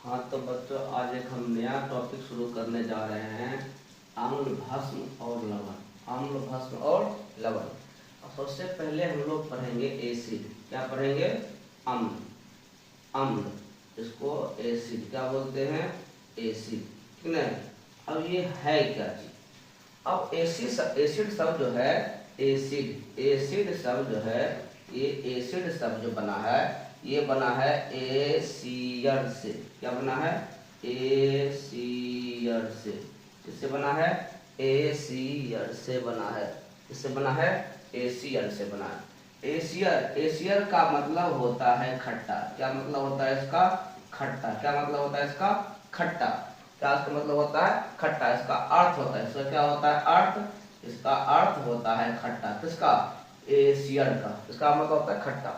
हाँ तो बच्चों, आज एक हम नया टॉपिक शुरू करने जा रहे हैं, अम्ल भस्म और लवण। अम्ल भस्म और लवण। और सबसे पहले हम लोग पढ़ेंगे एसिड। क्या पढ़ेंगे? अम्ल। अम्ल, इसको एसिड क्या बोलते हैं? एसिड, ठीक है। अब ये है क्या चीज? अब एसिड शब्द जो है, एसिड शब्द जो है, ये एसिड शब्द जो बना है, ये बना है एसियर से। क्या बना है? एसियर से। किससे बना है? एसियर से बना है। किससे बना है? एसियर से बना है। एसियर का मतलब होता है खट्टा। क्या मतलब होता है इसका? खट्टा। क्या मतलब होता है इसका? खट्टा। क्या इसका मतलब होता है? खट्टा। इसका अर्थ होता है, इसका क्या होता है अर्थ? इसका अर्थ होता है खट्टा। किसका? एसियर का। इसका मतलब होता है खट्टा।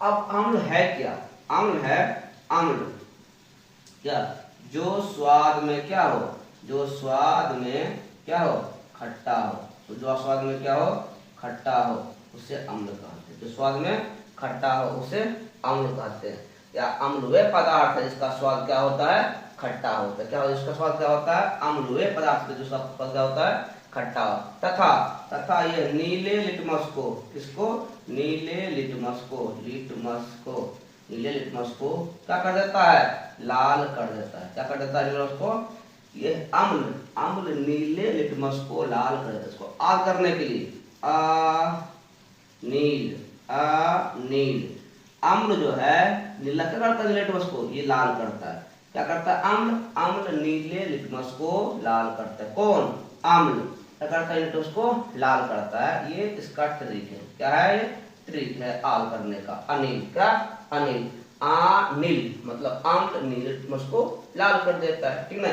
अब अम्ल है क्या? अम्ल है अम्ल क्या? जो स्वाद में क्या हो? जो स्वाद में क्या हो? खट्टा हो। तो जो स्वाद में क्या हो? खट्टा हो, उसे अम्ल कहते हैं। जो स्वाद में खट्टा हो उसे अम्ल कहते हैं। या अम्ल वे पदार्थ है जिसका स्वाद क्या होता है? खट्टा होता है। क्या होता है? इसका स्वाद क्या होता है? अम्ल वे पदार्थ जिसका स्वाद क्या होता है? खट्टा। तथा ये नीले लिटमस को, किसको? नीले लिटमस को नीले लिटमस को क्या कर देता है? लाल कर देता है। क्या कर देता है लिटमस को? ये अम्ल नीले लिटमस को लाल कर देता है। इसको आ करने के लिए नील। अम्ल जो है नीला क्या करता है? लिटमस को ये लाल करता है। क्या करता है? अम्ल नीले लिटमस को लाल करता है। कौन? अम्ल क्या करता है? लिटमस को लाल करता है। ये इसका ट्रिक है। क्या है ये? ट्रिक है लाल करने का। अनिल। क्या? अनिल। अनिल मतलब अम्ल नीले लिटमस को लाल कर देता है, ठीक है।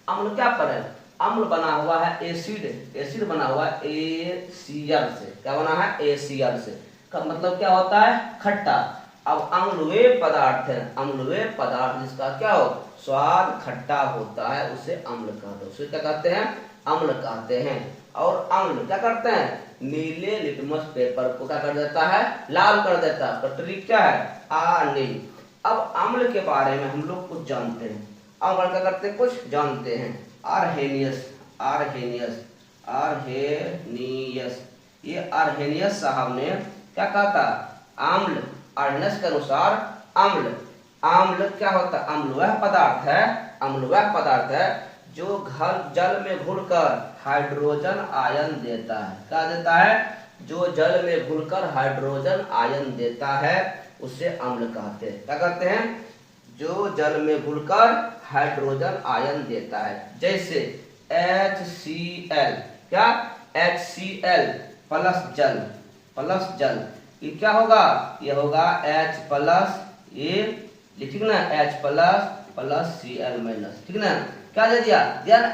अम्ल क्या करे? अम्ल बना हुआ है एसिड बना हुआ है एसियर से। क्या बना है? एसियर से। का मतलब क्या होता है? खट्टा। अब अम्ल वे पदार्थ है, अम्ल वे पदार्थ जिसका क्या हो? स्वाद खट्टा होता है, उसे अम्ल कहते हैं। उसे क्या कहते हैं? अम्ल कहते हैं। और अम्ल क्या करते हैं? नीले लिटमस पेपर को क्या कर देता है? लाल कर देता है। तो ट्रिक क्या है? अनिल। अब अम्ल के बारे में हम लोग कुछ जानते हैं। अम्ल क्या करते हैं? कुछ जानते हैं। आर्हेनियस ये आर्हेनियस साहब ने क्या कहा था? अम्ल, आर्हेनियस के अनुसार अम्ल क्या होता है? अम्ल वह पदार्थ है जो जल में घुलकर हाइड्रोजन आयन देता है। क्या देता है? जो जल में घुलकर हाइड्रोजन आयन देता है उसे अम्ल कहते हैं। क्या कहते हैं? जो जल में घुलकर हाइड्रोजन आयन देता है। जैसे HCl। क्या? HCl प्लस जल। ये क्या होगा? ये होगा H प्लस, ये लिखिए ना, H प्लस Cl माइनस, ठीक ना। क्या दे दिया?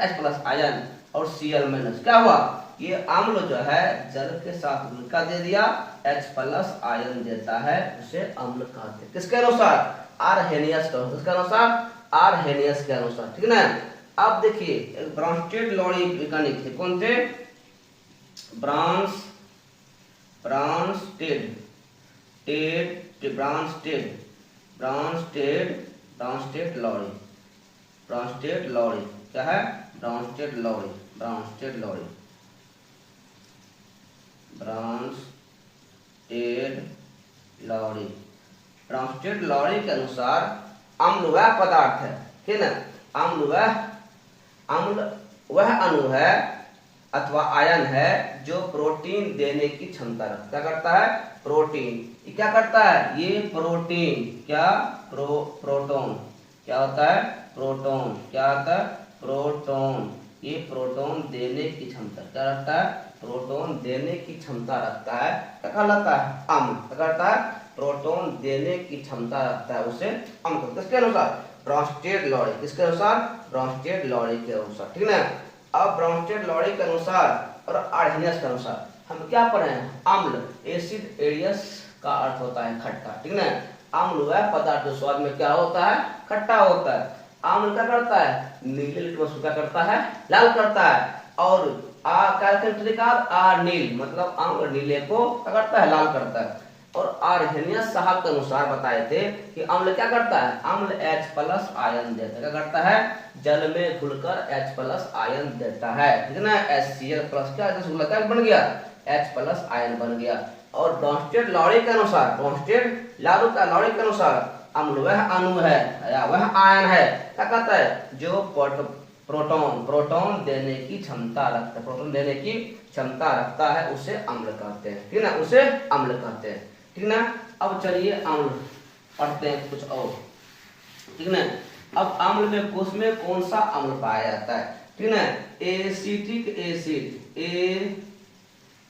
H प्लस आयन और Cl माइनस। क्या हुआ? ये अम्ल जो है जल के साथ मिलकर दे दिया, H प्लस आयन देता है, उसे अम्ल कहते हैं। किसके अनुसार? आर्हेनियस के अनुसार। किसके अनुसार? आर्हेनियस के अनुसार, ठीक है ना। अब देखिए, एक ब्रॉन्स्टेड लॉरी वैज्ञानिक थे। कौन थे? Bronsted Lowry. क्या है? ब्रॉन्स्टेड लॉरी के अनुसार अम्ल वह पदार्थ है, ठीक है ना। अम्ल वह अणु है अथवा आयन है जो प्रोटीन देने की क्षमता रखता है। क्या करता है? प्रोटीन। ये क्या करता है? ये प्रोटीन क्या? प्रोटॉन। क्या होता है? प्रोटॉन। क्या होता है? प्रोटॉन। ये प्रोटॉन देने की क्षमता क्या रखता है? प्रोटॉन देने की क्षमता रखता है। क्या कहलाता है? अम्ल। क्या करता है? प्रोटॉन देने की क्षमता रखता है, उसे अम्ल। किसके अनुसार? Bronsted Lowry. किसके अनुसार? ब्रॉन्स्टेड लॉरी के अनुसार, ठीक है। अब ब्रॉन्स्टेड लॉरी के अनुसार और आर्हेनियस के अनुसार हम क्या पढ़े हैं? अम्ल, एसिड एरियस का अर्थ होता है खट्टा, ठीक है। अम्ल वह पदार्थ जो स्वाद में क्या होता है? खट्टा होता है। अम्ल क्या करता है? नीले लिटमस को क्या करता है? लाल करता है। और नील मतलब अम्ल नीले को क्या करता है? लाल करता है। और आर्हेनियस साहब के अनुसार बताए थे कि अम्ल क्या करता है, अम्ल H+ आयन देता है। क्या करता है, जल में घुलकर H+ आयन देता है, ठीक है ना। HCl+ क्या क्या बन गया, H+ आयन बन गया। और ब्रॉन्स्टेड लॉरी के अनुसार, ब्रॉन्स्टेड लॉरी के अनुसार अम्ल वह अणु है या वह आयन है, क्या कहता है, जो प्रोटॉन देने की क्षमता रखता है, प्रोटॉन देने की क्षमता रखता है, उसे अम्ल कहते हैं, ठीक है ना, उसे अम्ल कहते हैं, ठीक ना। अब चलिए अम्ल पढ़ते हैं कुछ और, ठीक ना। अब अम्ल में उसमें कौन सा अम्ल पाया जाता है, ठीक ना। एसिटिक एसिड,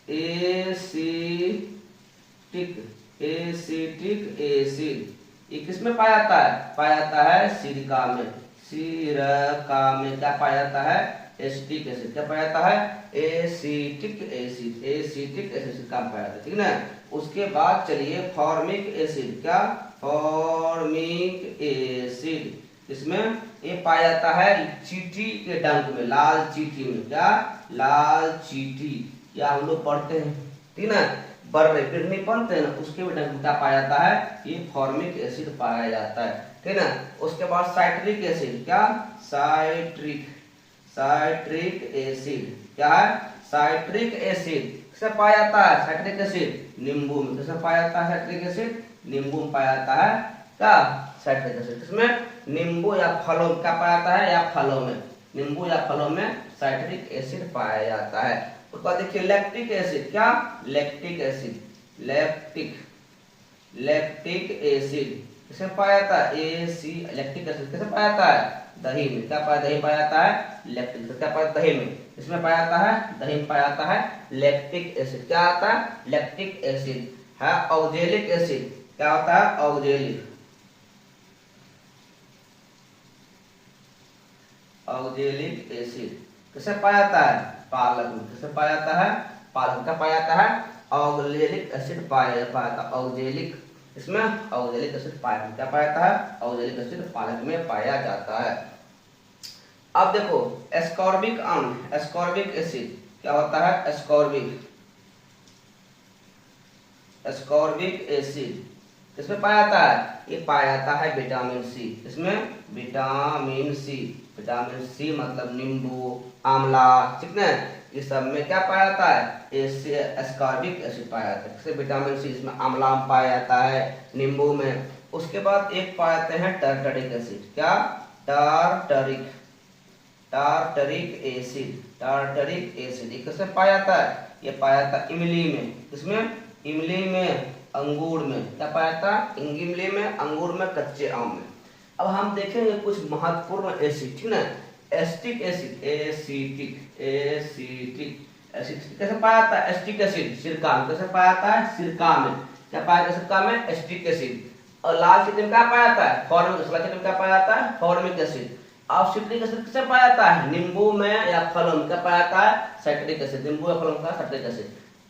एसिटिक एसिड ये किसमें पाया जाता है, पाया जाता है सिरका में, सिरका में क्या पाया जाता है, एसिटिक एसिड। क्या पाया जाता है, एसिटिक एसिड, एसिटिक एसिड सिरका में पाया जाता है, ठीक ना। उसके बाद चलिए फॉर्मिक एसिड, क्या, फॉर्मिक एसिड, इसमें ये पाया जाता है चींटी के डंक में, लाल चींटी में, क्या, लाल चींटी, या हम लोग पढ़ते हैं, ठीक ना, बर्रे बिरनी बनते हैं ना, उसके भी डंक में क्या पाया जाता है, ये फॉर्मिक एसिड पाया जाता है, ठीक ना। उसके बाद साइट्रिक एसिड, क्या, साइट्रिक, साइट्रिक एसिड, क्या है, साइट्रिक एसिड किससे पाया जाता है, साइट्रिक एसिड नींबू में, किसमें पाया जाता है, साइट्रिक एसिड नींबू में पाया जाता है, क्या, साइट्रिक एसिड किसमें, नींबू या फलों में, क्या पाया जाता है, या फलों में, नींबू या फलों में साइट्रिक एसिड पाया जाता है। उसके बाद देखिए लैक्टिक एसिड, क्या, lactic acid, lactic, lactic acid किसमें पाया जाता है, लैक्टिक एसिड किसमें पाया जाता है, दही में, क्या पाया, दही पाया जाता है, लैक्टिक, क्या पाया, दही में, इसमें पाया जाता है, दही में पाया जाता है लैक्टिक एसिड, क्या आता है, लैक्टिक एसिड है। ऑक्जेलिक एसिड क्या होता है, ऑक्जेलिक, ऑक्जेलिक एसिड किससे पाया जाता है, पालक में, किससे पाया जाता है, पालक, क्या पाया जाता है, ऑक्जेलिक एसिड पाया जाता है, ऑक्जेलिक, इसमें ऑक्जेलिक एसिड पाया, क्या पाया जाता है, ऑक्जेलिक एसिड पालक में पाया जाता है। अब देखो एस्कॉर्बिक अम्ल, एस्कॉर्बिक एसिड क्या होता है, एस्कॉर्बिक, एस्कॉर्बिक एसिड इसमें पाया जाता है, ये पाया जाता है विटामिन सी, इसमें विटामिन सी, विटामिन सी मतलब नींबू, आंवला, ठीक है, ये सब में क्या पाया जाता है, इससे एस्कॉर्बिक एसिड पाया जाता है, इससे विटामिन सी, इसमें आंवला में पाया जाता है, नींबू में। उसके बाद एक पाए जाते हैं टार्टरिक एसिड, क्या, tartaric, tartaric acid, tartaric acid ये किसमें पाया जाता है, ये पाया जाता है इमली में, किसमें, इमली में, अंगूर में, क्या पाया जाता है, इमली में, अंगूर में, कच्चे आम में। अब हम देखेंगे कुछ महत्वपूर्ण एसिड, ठीक ना। Acetic acid, acetic, acetic acid कैसे पाया जाता है, एसिटिक एसिड सिरका में, कैसे पाया जाता है, सिरका में, क्या पाया जाता है, सिरका में एसिटिक एसिड। और लाल चीनी में क्या पाया जाता है, फॉर्मिक एसिड, लाल चीनी में क्या पाया जाता है, फॉर्मिक एसिड। अब सिट्रिक एसिड किससे पाया जाता है, नींबू में या फलों में, क्या पाया जाता है, साइट्रिक एसिड, नींबू या फलों का साइट्रिक एसिड।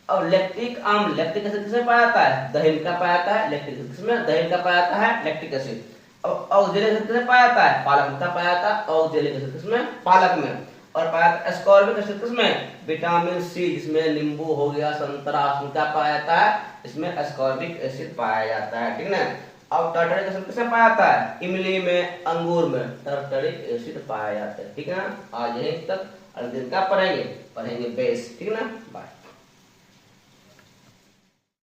अब लैक्टिक अम्ल, लैक्टिक एसिड किसमें पाया जाता है, दही में, क्या पाया जाता है, लैक्टिक एसिड, किसमें, दही का पाया जाता है लैक्टिक एसिड। अब ऑक्जेलिक एसिड किसमें पाया जाता है, पालक में, क्या पाया जाता है, ऑक्जेलिक एसिड किसमें, पालक में। और पाया जाता है एस्कॉर्बिक एसिड किसमें, विटामिन सी, जिसमें नींबू हो गया, संतरा, उसमें क्या पाया जाता है, इसमें एस्कॉर्बिक एसिड पाया जाता है, ठीक ना। अब टार्टरिक एसिड किसमें पाया जाता है, इमली में, अंगूर में टार्टरिक एसिड पाया जाता है, ठीक है ना। आज यहीं तक, अगले दिन क्या पढ़ेंगे, पढ़ेंगे बेस, ठीक ना। बाय।